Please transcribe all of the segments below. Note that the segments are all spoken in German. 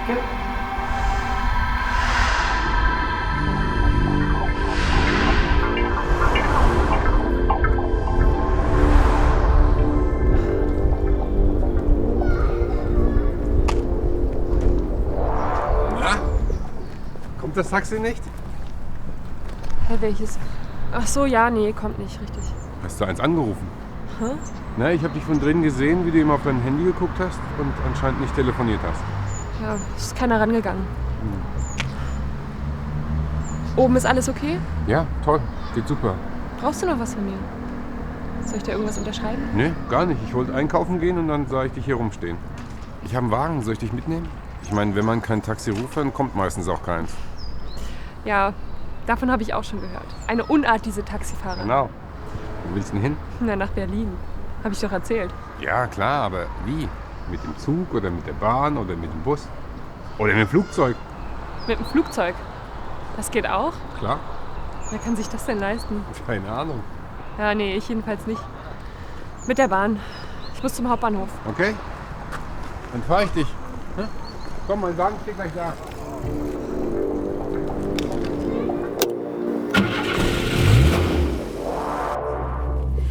Okay. Na? Kommt das Taxi nicht? Hä, welches? Ach so, ja, nee, kommt nicht, richtig. Hast du eins angerufen? Hä? Na, ich habe dich von drinnen gesehen, wie du eben auf dein Handy geguckt hast und anscheinend nicht telefoniert hast. Ja, ist keiner rangegangen. Oben ist alles okay? Ja, toll. Geht super. Brauchst du noch was von mir? Soll ich dir irgendwas unterschreiben? Nee, gar nicht. Ich wollte einkaufen gehen und dann sah ich dich hier rumstehen. Ich habe einen Wagen. Soll ich dich mitnehmen? Ich meine, wenn man kein Taxi ruft, dann kommt meistens auch keins. Ja, davon habe ich auch schon gehört. Eine Unart, diese Taxifahrer. Genau. Wo willst du denn hin? Na, nach Berlin. Habe ich doch erzählt. Ja, klar, aber wie? Mit dem Zug oder mit der Bahn oder mit dem Bus? Oder mit dem Flugzeug? Mit dem Flugzeug. Das geht auch? Klar. Wer kann sich das denn leisten? Keine Ahnung. Ja, nee, ich jedenfalls nicht. Mit der Bahn. Ich muss zum Hauptbahnhof. Okay? Dann fahre ich dich. Hm? Komm, mein Wagen steht gleich da.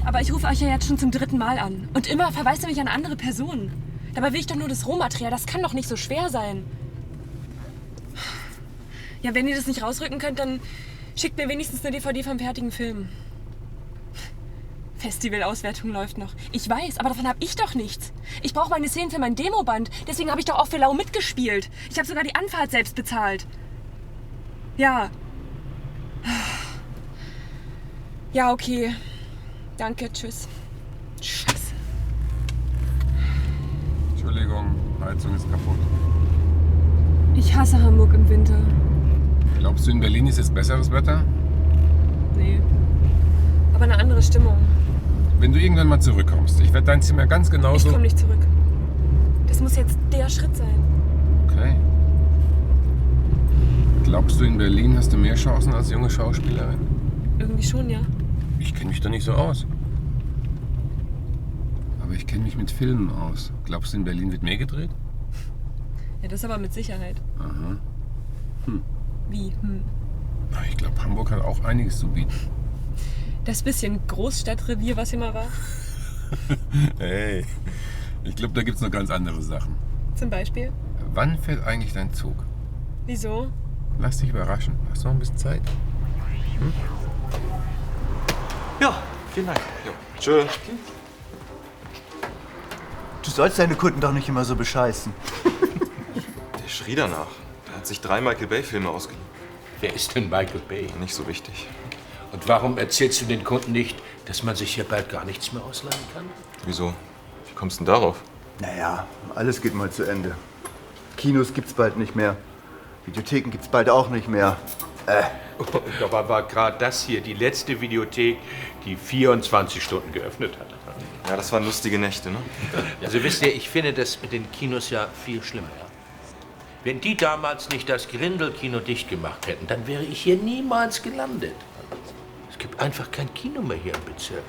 Aber ich rufe euch ja jetzt schon zum 3. Mal an. Und immer verweist ihr mich an andere Personen. Dabei will ich doch nur das Rohmaterial. Das kann doch nicht so schwer sein. Ja, wenn ihr das nicht rausrücken könnt, dann schickt mir wenigstens eine DVD vom fertigen Film. Festivalauswertung läuft noch. Ich weiß, aber davon habe ich doch nichts. Ich brauche meine Szenen für mein Demoband. Deswegen habe ich doch auch für Lau mitgespielt. Ich habe sogar die Anfahrt selbst bezahlt. Ja. Ja, okay. Danke, tschüss. Scheiße. Entschuldigung, Heizung ist kaputt. Ich hasse Hamburg im Winter. Glaubst du, in Berlin ist jetzt besseres Wetter? Nee. Aber eine andere Stimmung. Wenn du irgendwann mal zurückkommst, ich werde dein Zimmer ganz genauso... Ich komme nicht zurück. Das muss jetzt der Schritt sein. Okay. Glaubst du, in Berlin hast du mehr Chancen als junge Schauspielerin? Irgendwie schon, ja. Ich kenne mich da nicht so aus. Aber ich kenne mich mit Filmen aus. Glaubst du, in Berlin wird mehr gedreht? Ja, das aber mit Sicherheit. Aha. Wie? Na, ich glaube, Hamburg hat auch einiges zu bieten. Das bisschen Großstadtrevier, was hier mal war. Hey, ich glaube, da gibt es noch ganz andere Sachen. Zum Beispiel. Wann fährt eigentlich dein Zug? Wieso? Lass dich überraschen. Hast du noch ein bisschen Zeit? Ja, vielen Dank. Jo. Tschö. Du sollst deine Kunden doch nicht immer so bescheißen. Der schrie danach. Er hat sich 3 Michael Bay-Filme ausgeliehen. Wer ist denn Michael Bay? Nicht so wichtig. Und warum erzählst du den Kunden nicht, dass man sich hier bald gar nichts mehr ausleihen kann? Wieso? Wie kommst du denn darauf? Naja, alles geht mal zu Ende. Kinos gibt's bald nicht mehr. Videotheken gibt's bald auch nicht mehr. Dabei war gerade das hier die letzte Videothek, die 24 Stunden geöffnet hat. Ja, das waren lustige Nächte, ne? Also wisst ihr, ich finde das mit den Kinos ja viel schlimmer. Ja? Wenn die damals nicht das Grindel-Kino dicht gemacht hätten, dann wäre ich hier niemals gelandet. Es gibt einfach kein Kino mehr hier im Bezirk.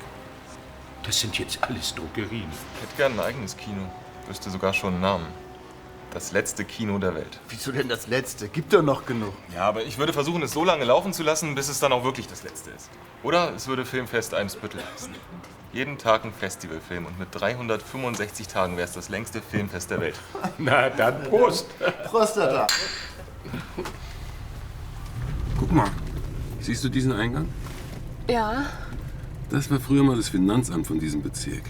Das sind jetzt alles Drogerien. Ich hätte gern ein eigenes Kino. Wüsste sogar schon einen Namen. Das letzte Kino der Welt. Wieso denn das Letzte? Gibt doch noch genug. Ja, aber ich würde versuchen, es so lange laufen zu lassen, bis es dann auch wirklich das letzte ist. Oder es würde Filmfest Eimsbüttel heißen. Jeden Tag ein Festivalfilm und mit 365 Tagen wäre es das längste Filmfest der Welt. Na, dann Prost. Prostata. Guck mal. Siehst du diesen Eingang? Ja. Das war früher mal das Finanzamt von diesem Bezirk.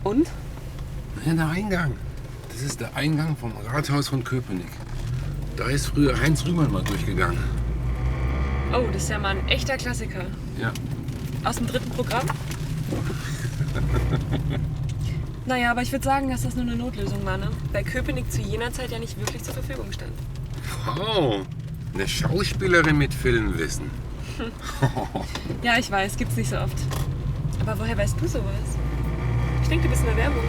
Und? Ja, der Eingang. Das ist der Eingang vom Rathaus von Köpenick. Da ist früher Heinz Rühmann mal durchgegangen. Oh, das ist ja mal ein echter Klassiker. Ja. Aus dem 3. Programm? Naja, aber ich würde sagen, dass das nur eine Notlösung war, ne? Weil Köpenick zu jener Zeit ja nicht wirklich zur Verfügung stand. Wow. Eine Schauspielerin mit Filmwissen. Ja, ich weiß, gibt's nicht so oft. Aber woher weißt du sowas? Ich denke, du bist in der Werbung.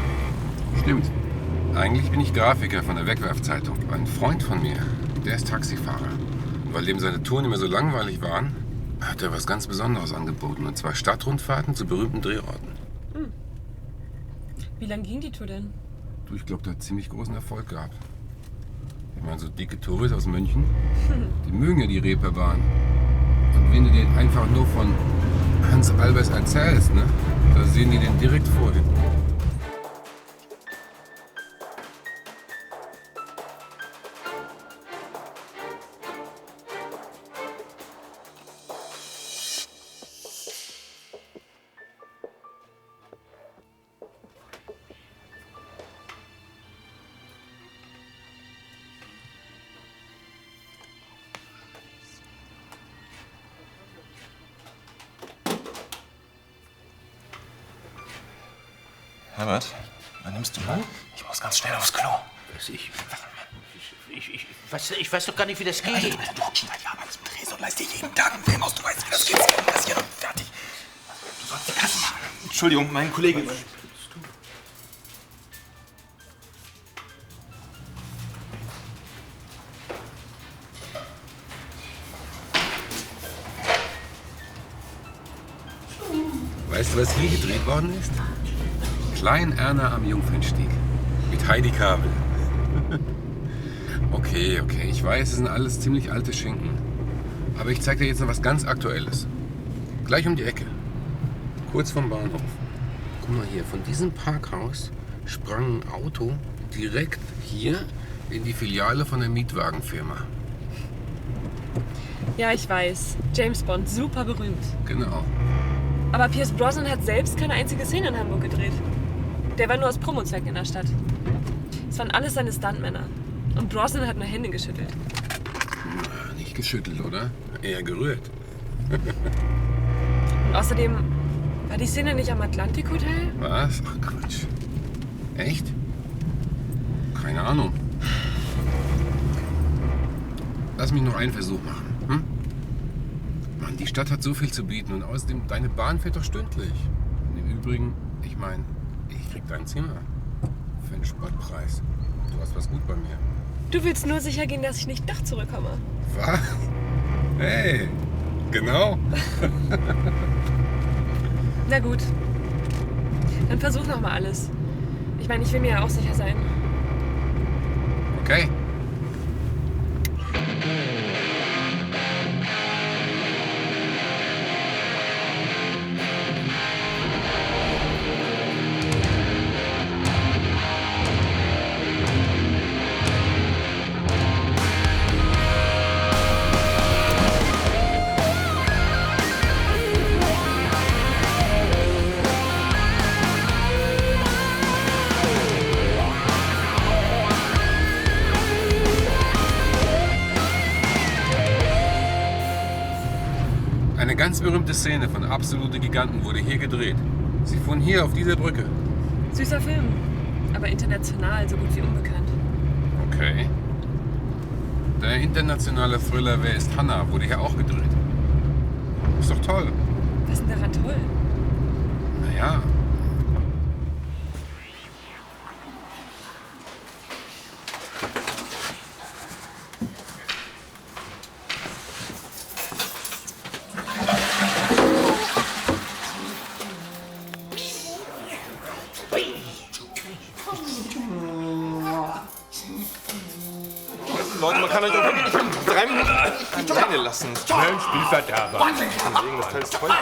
Stimmt. Eigentlich bin ich Grafiker von der Wegwerfzeitung. Ein Freund von mir, der ist Taxifahrer. Und weil dem seine Touren immer so langweilig waren, hat er was ganz Besonderes angeboten. Und zwar Stadtrundfahrten zu berühmten Drehorten. Wie lang ging die Tour denn? Du, ich glaube, der hat ziemlich großen Erfolg gehabt. Ich meine, so dicke Touris aus München, die mögen ja die Reeperbahn. Und wenn du denen einfach nur von Hans Albers erzählst, ne, da sehen die den direkt vor dir. Herbert, wann nimmst du mal? Ich muss ganz schnell aufs Klo. Ich weiß doch gar nicht, wie das geht. Alter, du guckst schon seit Jahren alles mit Drehs und leist dir jeden Tag einen Film aus. Du weißt, wie das geht. Das ist hier noch fertig. Du sollst die Kasse machen. Entschuldigung, mein Kollege. Weißt du, was hier gedreht worden ist? Klein Erna am Jungfernstieg. Mit Heidi Kabel. Okay, ich weiß, es sind alles ziemlich alte Schinken. Aber ich zeig dir jetzt noch was ganz Aktuelles. Gleich um die Ecke. Kurz vom Bahnhof. Guck mal hier, von diesem Parkhaus sprang ein Auto direkt hier in die Filiale von der Mietwagenfirma. Ja, ich weiß. James Bond, super berühmt. Genau. Aber Pierce Brosnan hat selbst keine einzige Szene in Hamburg gedreht. Der war nur aus Promozwecken in der Stadt. Es waren alles seine Stuntmänner. Und Brosnan hat nur Hände geschüttelt. Na, nicht geschüttelt, oder? Eher gerührt. Und außerdem war die Szene nicht am Atlantik Hotel? Was? Ach Quatsch. Echt? Keine Ahnung. Lass mich noch einen Versuch machen. Hm? Mann, die Stadt hat so viel zu bieten und außerdem, deine Bahn fährt doch stündlich. Und im Übrigen, ich meine, ich krieg dein Zimmer. Für einen Spottpreis. Du hast was gut bei mir. Du willst nur sicher gehen, dass ich nicht doch zurückkomme. Was? Hey, genau. Na gut. Dann versuch noch mal alles. Ich meine, ich will mir ja auch sicher sein. Okay. Eine ganz berühmte Szene von Absolute Giganten wurde hier gedreht. Sie fuhren hier auf dieser Brücke. Süßer Film. Aber international so gut wie unbekannt. Okay. Der internationale Thriller Wer ist Hanna wurde hier auch gedreht. Ist doch toll. Was ist denn daran toll? Naja. Leute, man kann euch doch wirklich 3 Minuten alleine lassen. Schnell Spielverderber. Wegen des Teils teuer.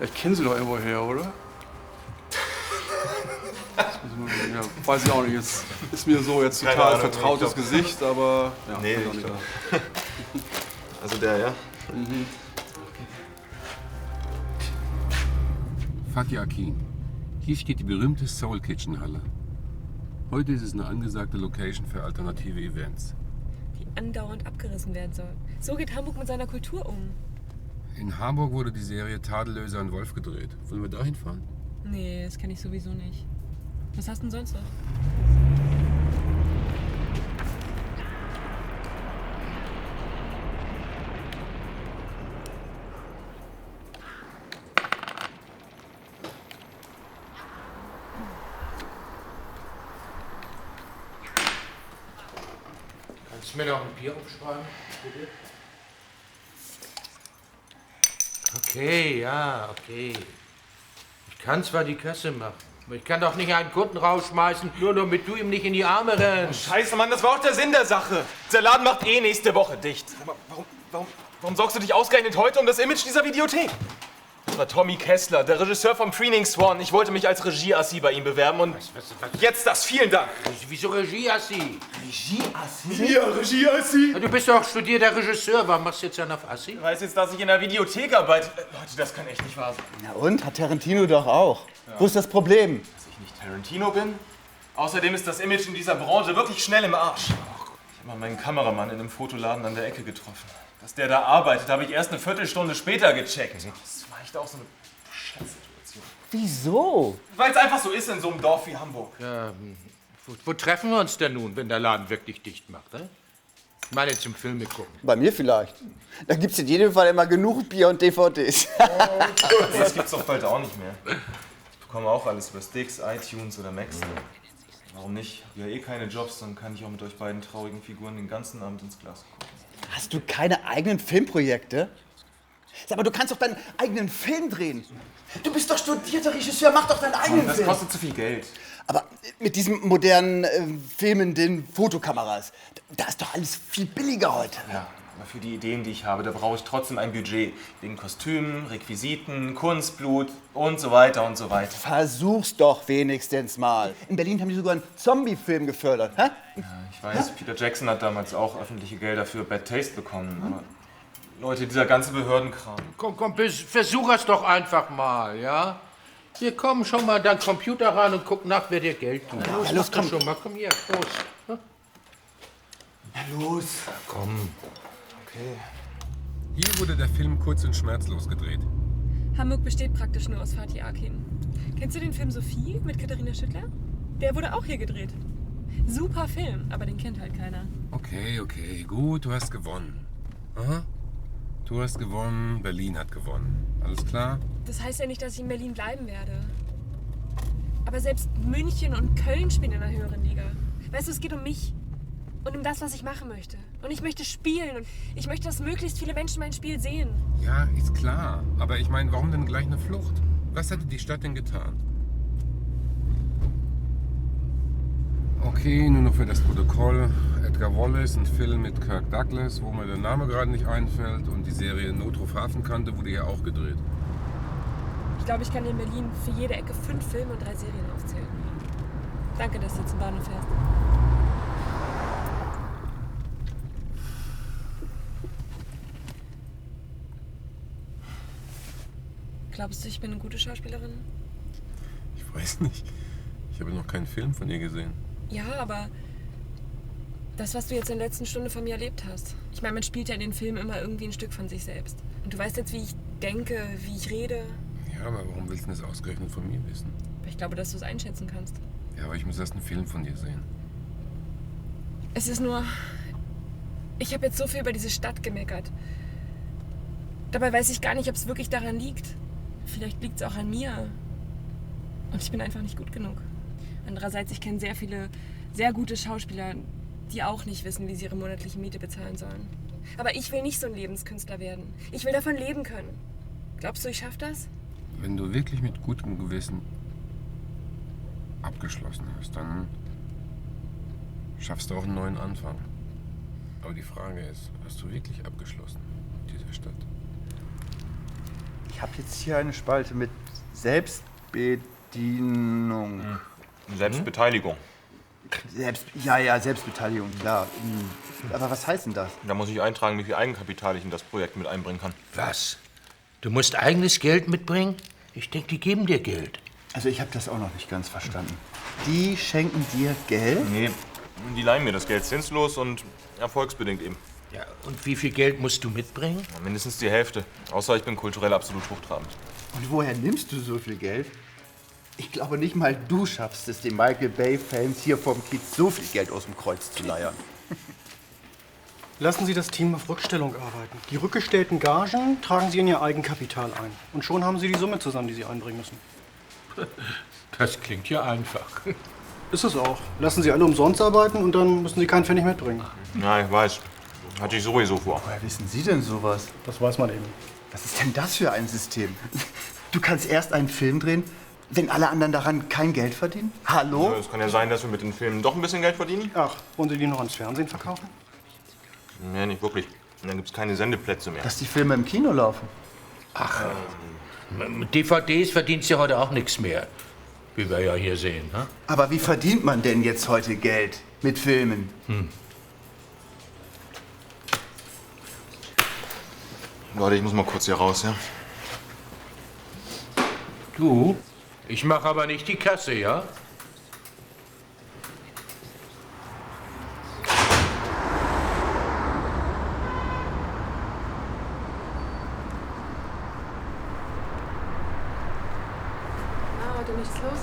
Ich kenne sie doch irgendwo her, oder? Ja, weiß ich auch nicht. Jetzt ist mir so jetzt Keine total Ahnung, vertrautes ich glaub- Gesicht, aber ja, Nee, weiß auch ich nicht. glaub- Also der, ja? Fatih Akin. Hier steht die berühmte Soul Kitchen Halle. Heute ist es eine angesagte Location für alternative Events. Die andauernd abgerissen werden soll. So geht Hamburg mit seiner Kultur um. In Hamburg wurde die Serie Tadellöser und Wolf gedreht. Wollen wir dahin fahren? Nee, das kenne ich sowieso nicht. Was hast du denn sonst noch? Kannst du mir noch ein Bier aufschreiben, bitte? Okay, ja, okay. Ich kann zwar die Kasse machen, Ich kann doch nicht einen Kunden rausschmeißen, nur damit du ihm nicht in die Arme rennst. Scheiße, Mann, das war auch der Sinn der Sache. Der Laden macht eh nächste Woche dicht. Aber warum sorgst du dich ausgerechnet heute um das Image dieser Videothek? Das war Tommy Kessler, der Regisseur vom Training Swan. Ich wollte mich als Regieassi bei ihm bewerben und jetzt das. Vielen Dank. Wieso Regieassi? Regieassi? Ja, Regieassi. Du bist doch studierter Regisseur. Warum machst du jetzt einen auf Assi? Ich weiß jetzt, dass ich in der Videothek arbeite. Leute, das kann echt nicht wahr sein. Na und? Hat Tarantino doch auch. Ja. Wo ist das Problem? Dass ich nicht Tarantino bin? Außerdem ist das Image in dieser Branche wirklich schnell im Arsch. Ich habe mal meinen Kameramann in einem Fotoladen an der Ecke getroffen. Dass der da arbeitet, habe ich erst eine Viertelstunde später gecheckt. Das war echt auch so eine Scheißsituation. Wieso? Weil es einfach so ist in so einem Dorf wie Hamburg. Ja, wo treffen wir uns denn nun, wenn der Laden wirklich dicht macht? Ne? Ich meine zum Filme gucken. Bei mir vielleicht. Da gibt's in jedem Fall immer genug Bier und DVDs. Das gibt's doch bald auch nicht mehr. Ich bekomme auch alles über Sticks, iTunes oder Max. Warum nicht? Ich habe ja eh keine Jobs, dann kann ich auch mit euch beiden traurigen Figuren den ganzen Abend ins Glas gucken. Hast du keine eigenen Filmprojekte? Sag mal, du kannst doch deinen eigenen Film drehen. Du bist doch studierter Regisseur, mach doch deinen eigenen Film. Das kostet zu viel Geld. Aber mit diesen modernen filmenden Fotokameras, da ist doch alles viel billiger heute. Ja, aber für die Ideen, die ich habe, da brauche ich trotzdem ein Budget. Wegen Kostümen, Requisiten, Kunstblut und so weiter und so weiter. Versuch's doch wenigstens mal. In Berlin haben die sogar einen Zombie-Film gefördert. Hä? Ja, ich weiß, Peter Jackson hat damals auch öffentliche Gelder für Bad Taste bekommen. Aber Leute, dieser ganze Behördenkram. Komm, versuch es doch einfach mal, ja? Hier, komm, schau mal deinen Computer ran und guck nach, wer dir Geld gibt. Ja, los, komm. Schon mal, komm hier, los. Ja, los. Komm. Okay. Hier wurde der Film kurz und schmerzlos gedreht. Hamburg besteht praktisch nur aus Fatih Akin. Kennst du den Film Sophie mit Katharina Schüttler? Der wurde auch hier gedreht. Super Film, aber den kennt halt keiner. Okay, gut, du hast gewonnen. Aha. Du hast gewonnen, Berlin hat gewonnen. Alles klar? Das heißt ja nicht, dass ich in Berlin bleiben werde. Aber selbst München und Köln spielen in einer höheren Liga. Weißt du, es geht um mich und um das, was ich machen möchte. Und ich möchte spielen und ich möchte, dass möglichst viele Menschen mein Spiel sehen. Ja, ist klar. Aber ich meine, warum denn gleich eine Flucht? Was hätte die Stadt denn getan? Okay, nur noch für das Protokoll. Edgar Wallace, ein Film mit Kirk Douglas, wo mir der Name gerade nicht einfällt. Und die Serie Notruf Hafenkante wurde hier auch gedreht. Ich glaube, ich kann in Berlin für jede Ecke 5 Filme und 3 Serien aufzählen. Danke, dass du zum Bahnhof fährst. Glaubst du, ich bin eine gute Schauspielerin? Ich weiß nicht. Ich habe noch keinen Film von ihr gesehen. Ja, aber das, was du jetzt in der letzten Stunde von mir erlebt hast. Ich meine, man spielt ja in den Filmen immer irgendwie ein Stück von sich selbst. Und du weißt jetzt, wie ich denke, wie ich rede. Ja, aber warum willst du das ausgerechnet von mir wissen? Ich glaube, dass du es einschätzen kannst. Ja, aber ich muss erst einen Film von dir sehen. Es ist nur... Ich habe jetzt so viel über diese Stadt gemeckert. Dabei weiß ich gar nicht, ob es wirklich daran liegt. Vielleicht liegt es auch an mir. Und ich bin einfach nicht gut genug. Andererseits, ich kenne sehr viele sehr gute Schauspieler, die auch nicht wissen, wie sie ihre monatliche Miete bezahlen sollen. Aber ich will nicht so ein Lebenskünstler werden. Ich will davon leben können. Glaubst du, ich schaffe das? Wenn du wirklich mit gutem Gewissen abgeschlossen hast, dann schaffst du auch einen neuen Anfang. Aber die Frage ist, hast du wirklich abgeschlossen mit dieser Stadt? Ich habe jetzt hier eine Spalte mit Selbstbedienung. Selbstbeteiligung. Selbstbeteiligung, klar. Aber was heißt denn das? Da muss ich eintragen, wie viel Eigenkapital ich in das Projekt mit einbringen kann. Was? Du musst eigenes Geld mitbringen? Ich denke, die geben dir Geld. Also ich habe das auch noch nicht ganz verstanden. Die schenken dir Geld? Nee, die leihen mir das Geld zinslos und erfolgsbedingt eben. Ja, und wie viel Geld musst du mitbringen? Ja, mindestens die Hälfte. Außer ich bin kulturell absolut hochtrabend. Und woher nimmst du so viel Geld? Ich glaube nicht mal du schaffst es, den Michael Bay-Fans hier vom Kiez so viel Geld aus dem Kreuz zu leiern. Lassen Sie das Team auf Rückstellung arbeiten. Die rückgestellten Gagen tragen Sie in Ihr Eigenkapital ein. Und schon haben Sie die Summe zusammen, die Sie einbringen müssen. Das klingt ja einfach. Ist es auch. Lassen Sie alle umsonst arbeiten und dann müssen Sie keinen Pfennig mitbringen. Ja, ich weiß. Hatte ich sowieso vor. Woher wissen Sie denn sowas? Das weiß man eben. Was ist denn das für ein System? Du kannst erst einen Film drehen, Wenn alle anderen daran kein Geld verdienen? Hallo? Es kann ja sein, dass wir mit den Filmen doch ein bisschen Geld verdienen. Ach, wollen Sie die noch ans Fernsehen verkaufen? Nee, nicht wirklich. Dann gibt's keine Sendeplätze mehr. Dass die Filme im Kino laufen. Mit DVDs verdient sie heute auch nichts mehr. Wie wir ja hier sehen. Ne? Aber wie verdient man denn jetzt heute Geld mit Filmen? Leute, ich muss mal kurz hier raus, ja? Du? Ich mache aber nicht die Kasse, ja? Heute nichts los?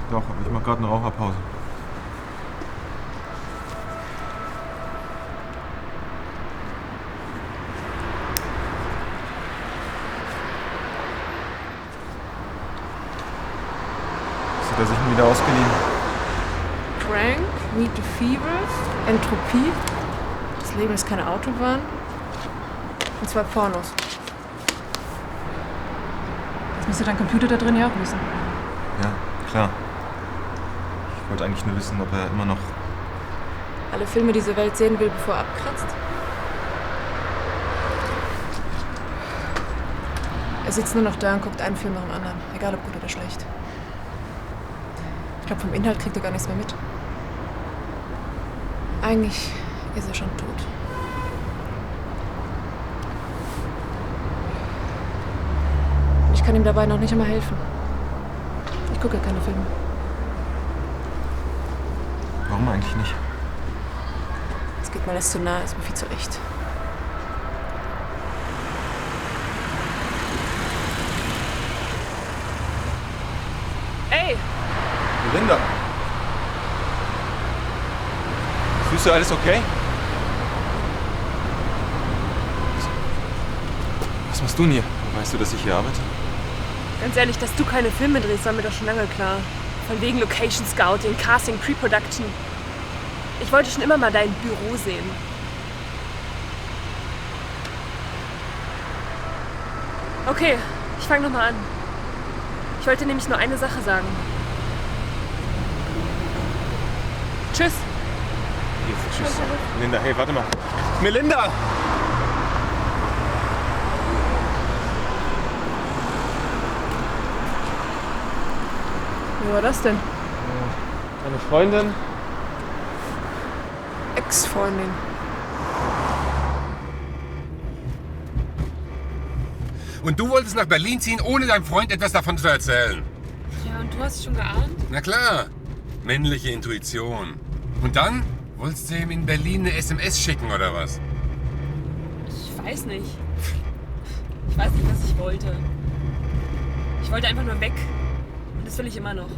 Doch, aber ich mach gerade eine Raucherpause. Hat er sich ihn wieder ausgeliehen? Crank, Meet the Fever, Entropie, das Leben ist keine Autobahn und 2 Pornos. Das müsste dein Computer da drin ja auch wissen. Ja, klar. Ich wollte eigentlich nur wissen, ob er immer noch... Alle Filme diese Welt sehen will, bevor er abkratzt. Er sitzt nur noch da und guckt einen Film nach dem anderen, egal ob gut oder schlecht. Ich glaube, vom Inhalt kriegt er gar nichts mehr mit. Eigentlich ist er schon tot. Ich kann ihm dabei noch nicht einmal helfen. Ich gucke keine Filme. Warum eigentlich nicht? Es geht mir alles zu nahe, ist mir viel zu echt. Ey! Melinda! Süße, alles okay? Was machst du denn hier? Weißt du, dass ich hier arbeite? Ganz ehrlich, dass du keine Filme drehst, war mir doch schon lange klar. Von wegen Location Scouting, Casting, Pre-Production. Ich wollte schon immer mal dein Büro sehen. Okay, ich fange nochmal an. Ich wollte nämlich nur eine Sache sagen. Tschüss. Tschüss. Melinda, hey, warte mal. Melinda! Wie war das denn? Meine Freundin? Ex-Freundin. Und du wolltest nach Berlin ziehen, ohne deinem Freund etwas davon zu erzählen. Ja, und du hast schon geahnt? Na klar, männliche Intuition. Und dann wolltest du ihm in Berlin eine SMS schicken oder was? Ich weiß nicht. Ich weiß nicht, was ich wollte. Ich wollte einfach nur weg. Und das will ich immer noch.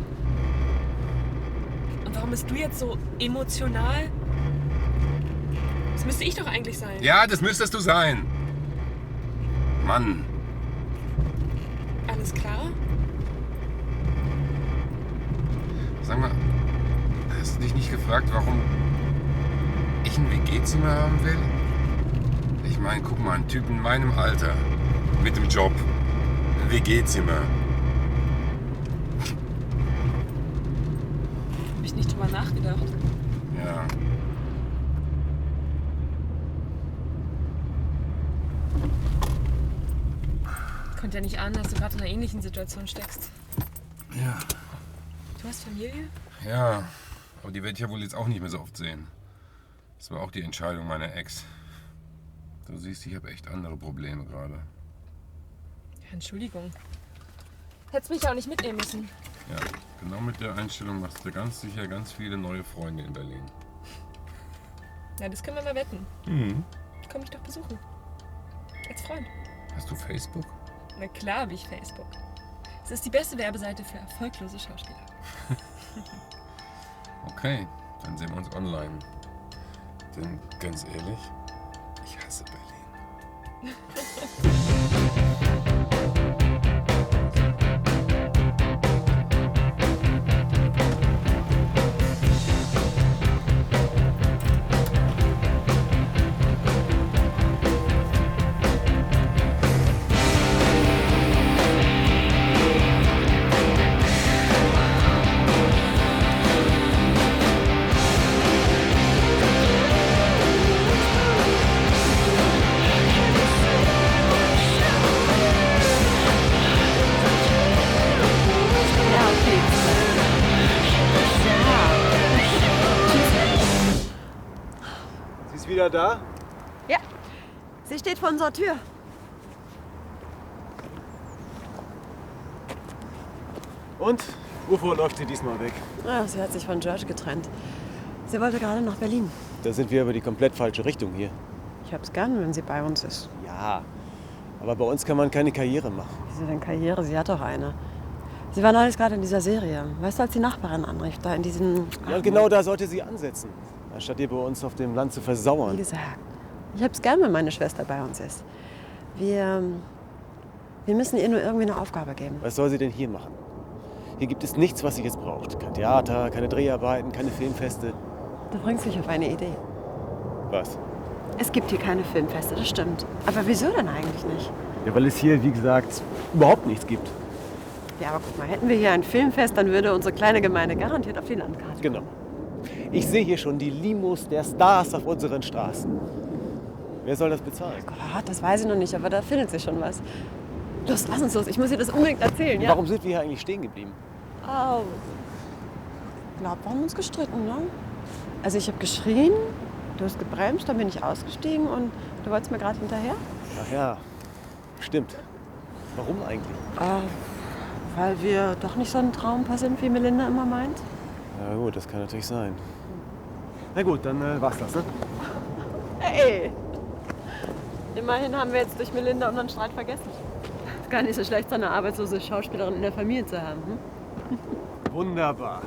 Und warum bist du jetzt so emotional? Das müsste ich doch eigentlich sein. Ja, das müsstest du sein. Mann. Alles klar? Sag mal, hast du dich nicht gefragt, warum ich ein WG-Zimmer haben will? Ich meine, guck mal, ein Typ in meinem Alter, mit dem Job, ein WG-Zimmer. Hab ich nicht drüber nachgedacht. Ja. Konnte ja nicht ahnen, dass du gerade in einer ähnlichen Situation steckst. Ja. Du hast Familie? Ja, aber die werde ich ja wohl jetzt auch nicht mehr so oft sehen. Das war auch die Entscheidung meiner Ex. Du siehst, ich habe echt andere Probleme gerade. Ja, Entschuldigung. Hättest mich auch nicht mitnehmen müssen. Ja, genau mit der Einstellung machst du ganz sicher ganz viele neue Freunde in Berlin. Ja, das können wir mal wetten. Mhm. Komm mich doch besuchen. Als Freund. Hast du Facebook? Na klar habe ich Facebook. Es ist die beste Werbeseite für erfolglose Schauspieler. Okay, dann sehen wir uns online. Denn ganz ehrlich, ich hasse Berlin. wieder da? Ja, sie steht vor unserer Tür. Und? Wovor läuft sie diesmal weg? Ja, sie hat sich von George getrennt. Sie wollte gerade nach Berlin. Da sind wir aber die komplett falsche Richtung hier. Ich hab's gern, wenn sie bei uns ist. Ja, aber bei uns kann man keine Karriere machen. Wieso denn Karriere? Sie hat doch eine. Sie war neulich gerade in dieser Serie. Weißt du, als die Nachbarin anrief, da in diesen... Ja, und genau da sollte sie ansetzen. Anstatt ihr bei uns auf dem Land zu versauern. Wie gesagt, ich hab's gern, wenn meine Schwester bei uns ist. Wir müssen ihr nur irgendwie eine Aufgabe geben. Was soll sie denn hier machen? Hier gibt es nichts, was sie jetzt braucht. Kein Theater, keine Dreharbeiten, keine Filmfeste. Du bringst mich auf eine Idee. Was? Es gibt hier keine Filmfeste, das stimmt. Aber wieso denn eigentlich nicht? Ja, weil es hier, wie gesagt, überhaupt nichts gibt. Ja, aber guck mal, hätten wir hier ein Filmfest, dann würde unsere kleine Gemeinde garantiert auf die Landkarte. Genau. Ich sehe hier schon die Limos der Stars auf unseren Straßen. Wer soll das bezahlen? Gott, das weiß ich noch nicht, aber da findet sich schon was. Los, lass uns los. Ich muss dir das unbedingt erzählen, ja? Warum sind wir hier eigentlich stehen geblieben? Oh. Ich glaube, wir haben uns gestritten, ne? Also ich habe geschrien, du hast gebremst, dann bin ich ausgestiegen und du wolltest mir gerade hinterher? Ach ja, stimmt. Warum eigentlich? Weil wir doch nicht so ein Traumpaar sind, wie Melinda immer meint. Na gut, das kann natürlich sein. Na gut, dann war's das, ne? Hey! Immerhin haben wir jetzt durch Melinda unseren Streit vergessen. Ist gar nicht so schlecht, so eine arbeitslose Schauspielerin in der Familie zu haben. Hm? Wunderbar.